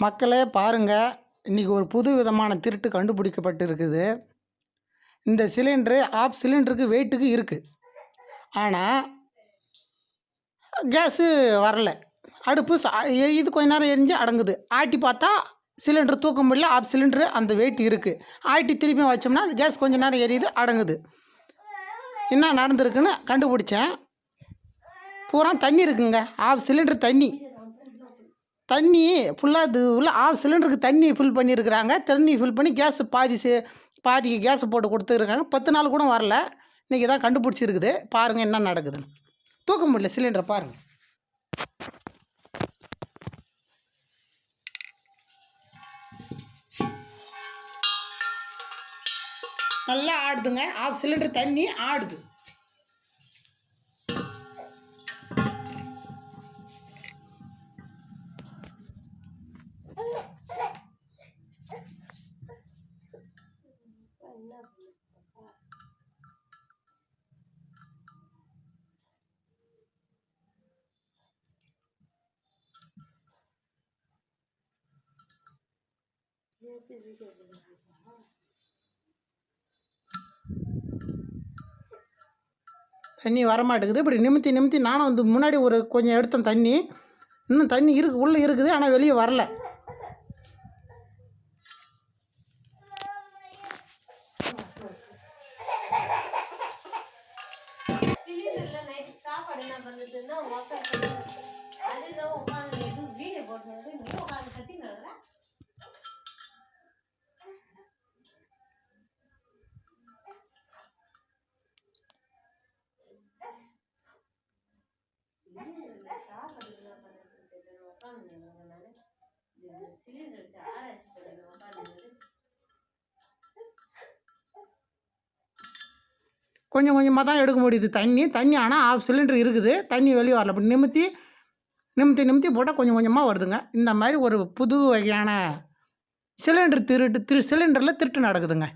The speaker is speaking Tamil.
மக்களே பாருங்கள், இன்றைக்கி ஒரு புது விதமான திருட்டு கண்டுபிடிக்கப்பட்டு இருக்குது. இந்த சிலிண்ட்ரு ஆஃப் சிலிண்டருக்கு வெயிட்டுக்கு இருக்குது. ஆனால் கேஸு வரல. அடுப்பு இது கொஞ்ச நேரம் எரிஞ்சு அடங்குது. ஆட்டி பார்த்தா சிலிண்டர் தூக்க முடியல. ஆஃப் சிலிண்டரு அந்த வெயிட் இருக்குது. ஆட்டி திருப்பி வச்சோம்னா அது கேஸ் கொஞ்ச நேரம் எரியுது, அடங்குது. என்ன நடந்திருக்குன்னு கண்டுபிடிச்சேன். பூரா தண்ணி இருக்குங்க. ஆஃப் சிலிண்டர் தண்ணி ஃபுல்லாக இது உள்ள ஆஃப் சிலிண்டருக்கு தண்ணி ஃபில் பண்ணியிருக்கிறாங்க. தண்ணி ஃபில் பண்ணி கேஸு பாதிக்கு கேஸை போட்டு கொடுத்துருக்காங்க. 10 நாள் கூட வரல. இன்றைக்கி தான் கண்டுபிடிச்சிருக்குது. பாருங்கள் என்ன நடக்குதுன்னு. தூக்க முடியல சிலிண்டரை பாருங்கள். நல்லா ஆடுதுங்க. ஆஃப் சிலிண்டர் தண்ணி ஆடுது. தண்ணி வரமாட்டேங்குது. இப்படி நிமித்தி நானும் வந்து முன்னாடி ஒரு கொஞ்சம் எடுத்தேன் தண்ணி. இன்னும் தண்ணி உள்ளே இருக்குது, ஆனால் வெளியே வரல. கொஞ்சம் கொஞ்சமாக தான் எடுக்க முடியுது தண்ணி. ஆனால் ஆஃப் சிலிண்டர் இருக்குது, தண்ணி வெளியே வரல. அப்படி நிமித்தி போட்டால் கொஞ்சம் கொஞ்சமாக வருதுங்க. இந்த மாதிரி ஒரு புது வகையான சிலிண்டரில் திருட்டு நடக்குதுங்க.